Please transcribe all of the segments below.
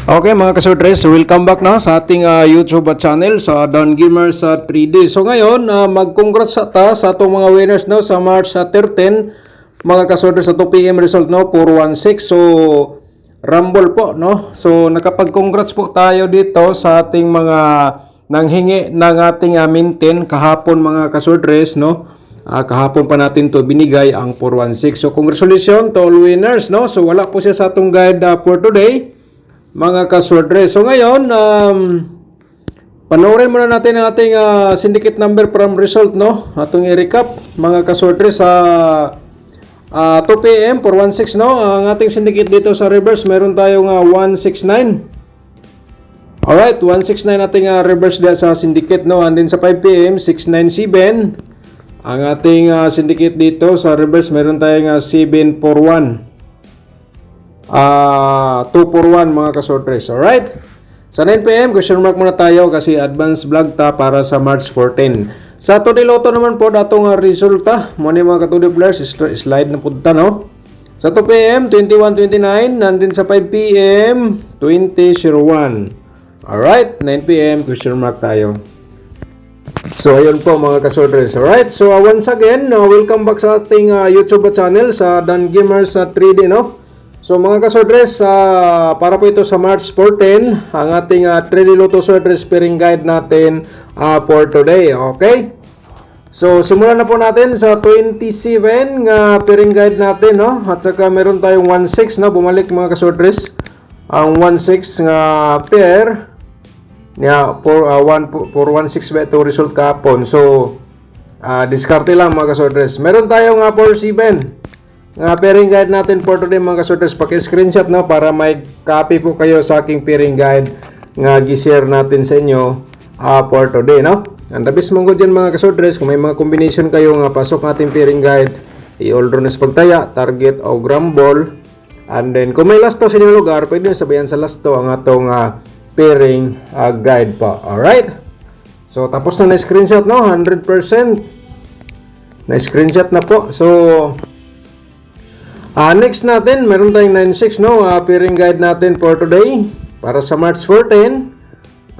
Okay mga kasortres, welcome back na sa ating YouTube channel sa Don Gamers 3D. So ngayon, mag-congrats ta sa atong mga winners no sa March 13 mga kasortres sa 2 PM result no 416. So rumble po no. So nakapag-congrats po tayo dito sa ating mga nanghingi ng ating maintain kahapon mga kasortres no. Kahapon pa natin to binigay ang 416. So congratulations to all winners no. So wala po siya sa atong guide for today mga kaswordre. So ngayon, panoorin muna natin ang ating syndicate number from result, no? Atong i-recap, mga kaswordre, sa 2 PM, 416, no? Ang ating syndicate dito sa reverse, meron tayong 169. Alright, 169 ating reverse dito sa syndicate, no? And then sa 5 PM, 697. Ang ating syndicate dito sa reverse, meron tayong 741. 241 mga kasortres. Alright. Sa 9 PM, question mark muna tayo kasi advance vlog ta para sa March 14. Sa Today Lotto naman po datong resulta. Muna mga katuloy players, slide na punta no. Sa 2 PM, 2129. Nandun sa 5 PM, 2001. Alright. 9 PM, question mark tayo. So, ayun po mga kasortres. Alright. So, once again, welcome back sa ating YouTube channel sa Don Gamers 3D no. So mga kasordres, para po ito sa March 14, ang ating 3D Lotto Sordres pairing guide natin for today. Okay? So simulan na po natin sa 27 pairing guide natin, no? At saka meron tayong 16 na bumalik mga kasordres. Ang 16 pair niya for 16 ba ito result kahapon. So diskarte lang mga kasordres. Meron tayong 47 pairing guide natin for today mga kasortres. Paki-screenshot no para may copy po kayo sa aking pairing guide nga gi-share natin sa inyo for today no. Ang dabis mong dyan mga kasortres, kung may mga combination kayo nga pasok natin pairing guide, i-order na sa pagtaya, target o grumble. And then kung may lasto sa inyong lugar, pwede nyo sabayan sa lasto ang atong pairing guide pa. Alright. So tapos na screenshot no, 100%. Na-screenshot na po. So next natin, meron tayong 96 no, pairing guide natin for today para sa March 14.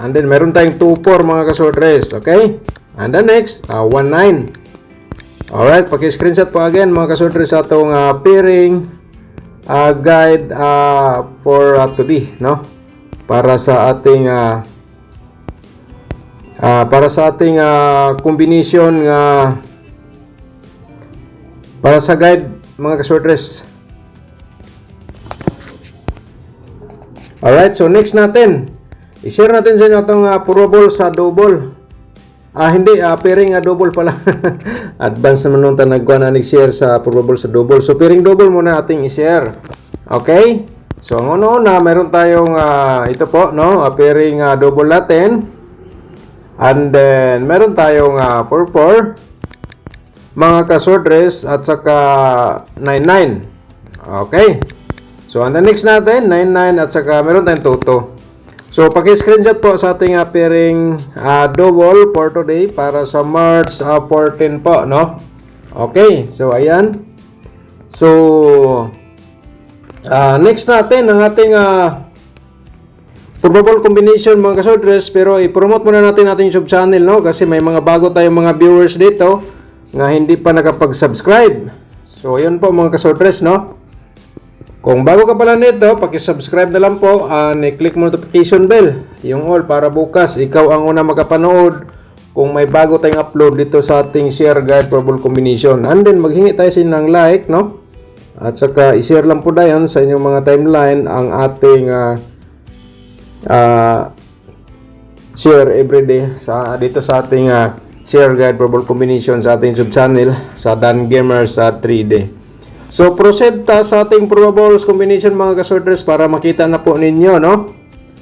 And then meron tayong 24 mga kasortres, okay? And then next, 19. Alright, paki-screenshot po again mga kasortres sa itong pairing guide for today, no? Para sa ating combination para sa guide mga kasortres. Alright, so next natin, i-share natin sa inyo itong probable sa double. Hindi, pairing double pala. Advance naman nung tanagwa na nag-share sa probable sa double. So pairing double muna ating i-share. Okay? So ang una, meron tayong ito po, no? Pairing double natin. And then meron tayong 4-4 mga kasortres at saka 99. Okay. So, ang next natin, 99 at saka meron tayong toto. So, paki-screenshot po sa ating pairing double for today para sa March 14 po, no? Okay. So, ayan. So, next natin, ang ating probable combination mga kasortres. Pero, i-promote muna natin ating YouTube channel, no? Kasi may mga bago tayong mga viewers dito nga hindi pa nakapag-subscribe. So, ayun po mga kasortres, no? Kung bago ka pala nito, paki-subscribe na lang po, i-click mo notification bell, yung all, para bukas ikaw ang una makapanood kung may bago tayong upload dito sa ating share guide probable combination. And then maghingi tayo sa inyo ng like, no? At saka i-share lang po dayon sa inyong mga timeline ang ating share everyday dito sa ating share guide probable combination sa ating YouTube channel sa Don Gamers 3D. So proceed ta sa ating probable combination mga kasortres para makita na po ninyo, no?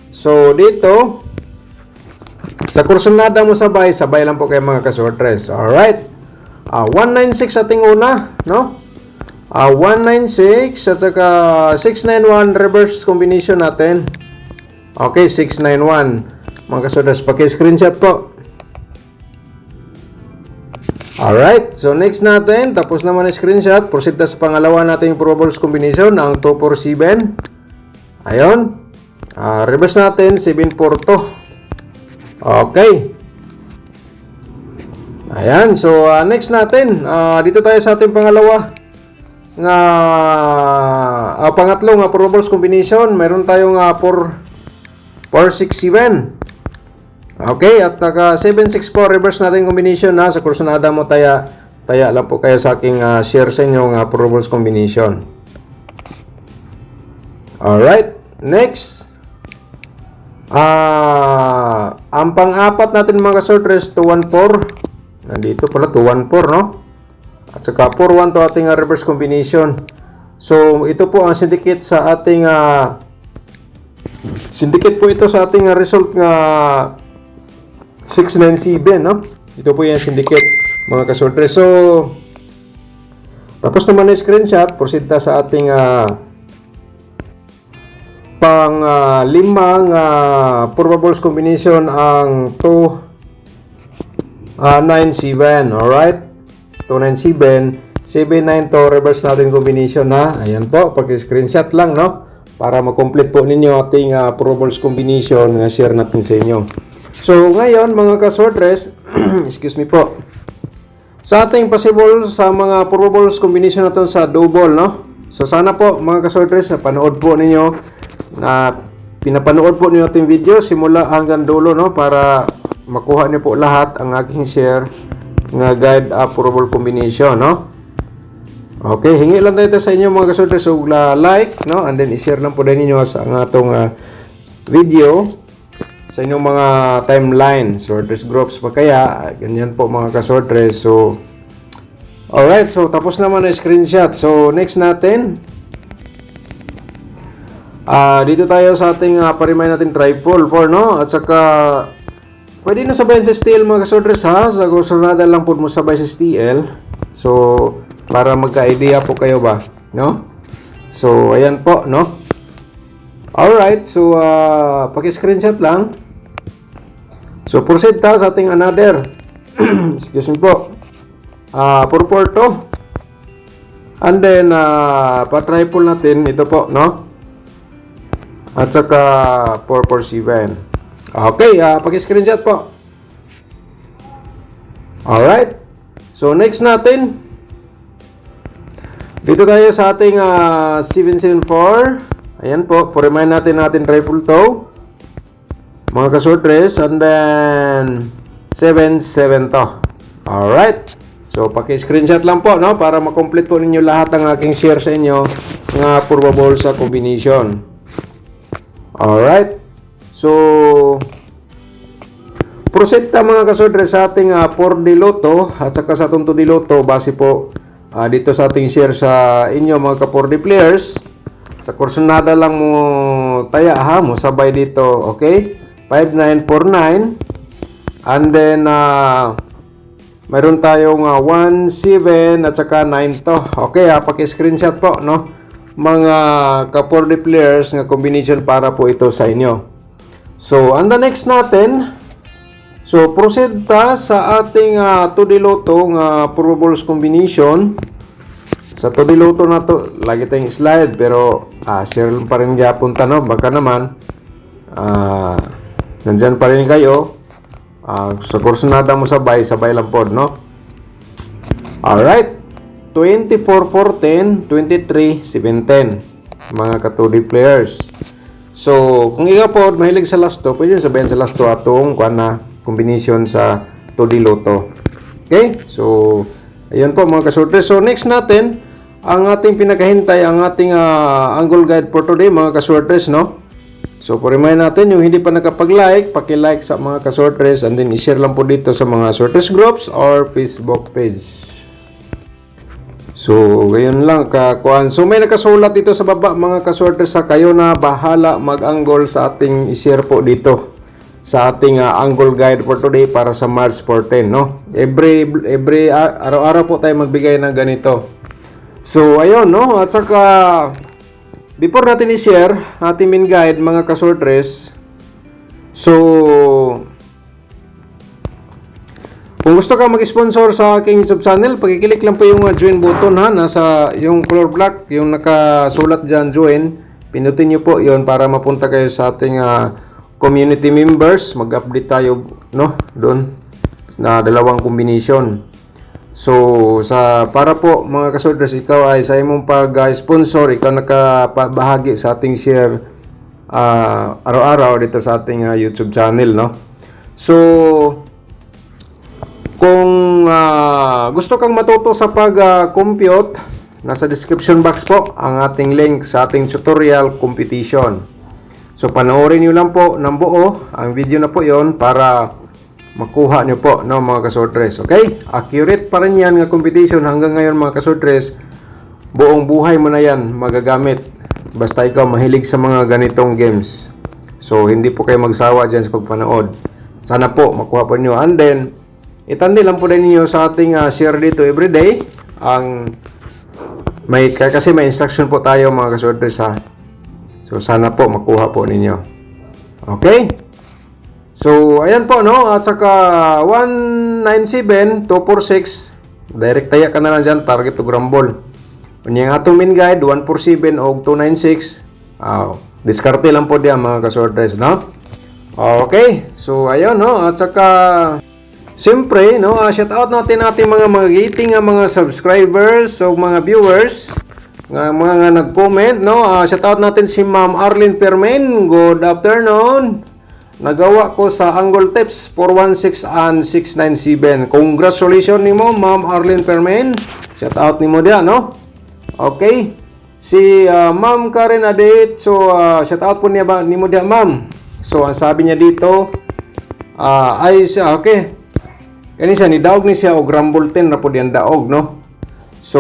So dito sa kursunada mo sabay lang po kayo mga kasortres. Alright. 196 ating una, no? 196 at saka 691 reverse combination natin. Okay, 691 mga kasortres, paki-screenshot po. Alright, so next natin, tapos naman ang screenshot, proceed sa pangalawa natin yung probable combination, ang 247. Ayun. Reverse natin, 742. Okay. Ayan, so next natin, dito tayo sa ating pangalawa nga pangatlo nga probables combination. Meron tayong 467. Okay, at naka 764 reverse natin combination na sa kursunada mo taya lang po kayo sa aking share sa inyo nga probables combination. Alright, next. Ang pang-apat natin mga kasortres, 214. Nandito pala 214, no? At saka 41 to ating reverse combination. So ito po ang syndicate sa ating syndicate po ito sa ating result nga 697, no? Ito po yung syndicate mga kasortres. So tapos naman na screenshot, proceed ta sa ating pang limang probables combination ang 297. Alright, 297 79 to reverse natin combination na. Ayan po, pag-screenshot lang, no, para ma-complete po ninyo ating probables combination na share natin sa inyo. So ngayon mga kasortres, excuse me po, sa ating possible sa mga probables combination natin sa double, no. So sana po mga kasortres, panood po ninyo na pinapanood po niyo ating video simula hanggang dulo, no, para makuha niyo po lahat ang aking share nga guide probable combination, no. Okay, hingi lang tayo sa inyo mga kasortres, so like, no, and then i-share lang po din niyo sa atong video sa inyong mga timeline, sortres groups pa kaya, ganyan po mga kasortres. So alright, so tapos naman na screenshot. So next natin, dito tayo sa ating parimay natin triple 4, no? At saka pwede na sabayan sa STL mga kasortres, ha? Sa kursunada lang po mo sabay sa STL. So para magka-idea po kayo ba, no? So ayan po, no? Alright, so paki-screenshot lang. So proceed ta sa ating another excuse me po, 442. And then pa-triple natin ito po, no? At saka 447. Okay, paki-screenshot po. Alright. So next natin, dito tayo sa ating 774. Ayan po, remind natin triple toe mga kasortres, and then 77 to. Alright. So paki-screenshot lang po, no, para ma-complete po ninyo lahat ng aking share sa inyo nga probable sa combination. Alright. So proceed ta mga kasortres sa ating 4D Lotto at saka sa itong 2D Lotto base po dito sa ating share sa inyo mga ka-4D players. Sa kursunada lang mo taya, ha, mo sabay dito. Okay, 5949, and then mayroon tayong 17 at saka 9 to. Okay, paki-screenshot po, no, mga ka-4D players nga combination para po ito sa inyo. So and the next natin, so proceed ta sa ating 2D Lotto nga probables combination. Sa 2D Lotto na to, lagi tayong slide pero share pa rin gyapon ta, no, baka naman nandyan pa rin kayo. Sa kursunada mo sabay lang po, no. Alright, 24 410 23 710 mga ka-2D players. So kung ikaw po mahilig sa lasto, pwede sabayan sa lasto atong kuana combination sa 2D Lotto. Okay, so ayun po mga kasortres. So next natin, ang ating pinakahintay, ang ating angle guide for today mga kasortres, no. So remind natin, yung hindi pa nakapag-like, paki-like sa mga kasortres, and then i-share lang po dito sa mga sortres groups or Facebook page. So ngayon lang kakuan. So may nakasulat dito sa baba mga kasortres, sa kayo na bahala mag-angle sa ating i-share po dito sa ating angle guide for today para sa March 14, no. Every araw-araw po tayo magbigay ng ganito. So ayun, no, at saka before natin i-share ating main guide mga kasortres, so kung gusto ka mag-sponsor sa aking YouTube channel, pag-click lang po yung join button, ha, nasa yung color black, yung nakasulat dyan join, Pindutin nyo po yon para mapunta kayo sa ating community members. Mag-update tayo, no? Doon na dalawang combination. So, para po mga kasodres, ikaw ay sa imong pag-sponsor, ikaw nakabahagi sa ating share araw-araw dito sa ating YouTube channel, no? So, kung gusto kang matuto sa pag-compute, nasa description box po ang ating link sa ating tutorial competition. So, panoorin nyo lang po ng buo ang video na po yon para makuha nyo po, no, mga kasodres. Okay? Accurate pa rin yan nga competition hanggang ngayon, mga kasodres. Buong buhay mo na yan magagamit. Basta ikaw mahilig sa mga ganitong games. So, hindi po kayo magsawa dyan sa pagpanood. Sana po makuha po nyo. And then, itandi lang po din niyo sa ating share dito everyday. Kasi may instruction po tayo, mga kasodres, ha. So, sana po makuha po ninyo. Okay? So, ayan po, no? At saka 197-246. Direct taya ka na lang dyan. Target to grumble. Yung atong main guide, 147 o 296. Diskarte lang po diyan, mga kasordres, no? Okay. So, ayun, no? At saka, siyempre, no? Shout out natin mga magiting mga subscribers o mga viewers. Mga nag-comment, no? Shout out natin si Ma'am Arlene Permen. Good afternoon. Nagawa ko sa Angle Tips 416 and 697. Congratulations nimo, Ma'am Arlene Permen. Shout out nimo dia, no? Okay. Si Ma'am Karen Adit. So shout out po niya ba nimo dia, Ma'am. So ang sabi niya dito okay. Kanisa ni daog ni siya og Rumble 10 na po diyan daog, no? So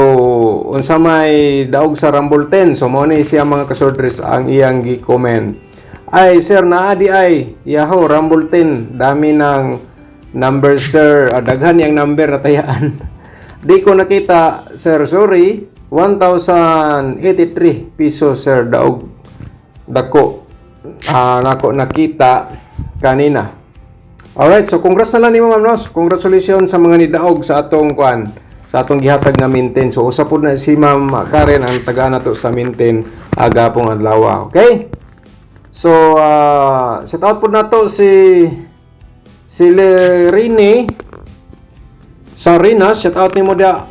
unsa may daog sa Rumble 10. So mo ni siya, mga kasordres, ang iyang gi-comment. Ay, sir, naadi ay. Yaho, Rumble 10. Dami ng number, sir. Daghan yung number na tayaan. Di ko nakita, sir. Sorry. 1,083 pesos, sir. Daog. Dako. Nako nakita kanina. Alright, so congrats na lang ni Ma'am Nos. Congratulations sa mga nidaog sa atong sa atong gihatag na maintain. So, usapod na si Ma'am Karen ang taga na to sa maintain agapong adlaw. Okay? So, shout out po na to si Lerine Sarinas. Shout out ni mo dia,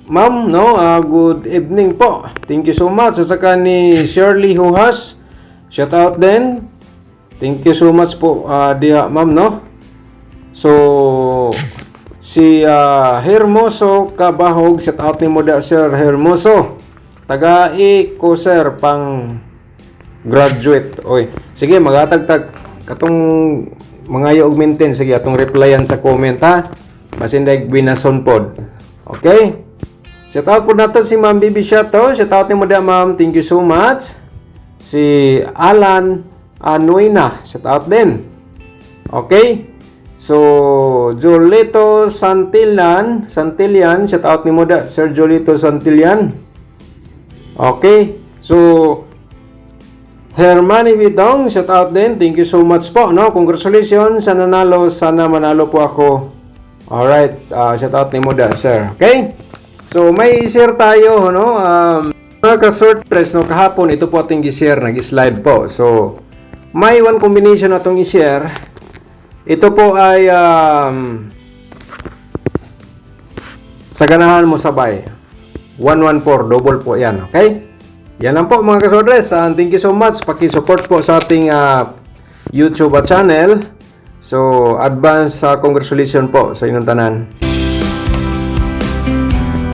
Ma'am, no? Good evening po. Thank you so much. Sa saka ni Shirley Huhas. Shout out din. Thank you so much po dia, Ma'am, no? So, si Hermoso Kabahog. Shout out ni mo dia, Sir Hermoso. Taga-i ko, sir, pang graduate. Oy, sige, magatagtag katong mga og maintain. Sige, atong replyan sa comment, ha. Masindag binason pod. Okay? Shout out po nato si Ma'am Bibi Shato. Shout out ni mo da, Ma'am. Thank you so much. Si Alan Anuina. Shout out din. Okay? So, Jolito Santillan. Shout out ni mo da, Sir Jolito Santillan. Okay? So, Hermani Vidong, shout out din. Thank you so much po, no? Congratulations sa nanalo. Sana manalo po ako. Alright, shout out ni mo da, sir. Okay? So, may share tayo, no? Mga ka-sortress, no? Kahapon, ito po ating i-share. Nag-slide po. So, may one combination na itong i-share. Ito po ay sa ganahan mo sabay. 114, double po yan. Okay? Yan lang po, mga kasodres. Thank you so much. Paki-support po sa ating YouTube channel. So, advance congratulations po sa inyong tanan.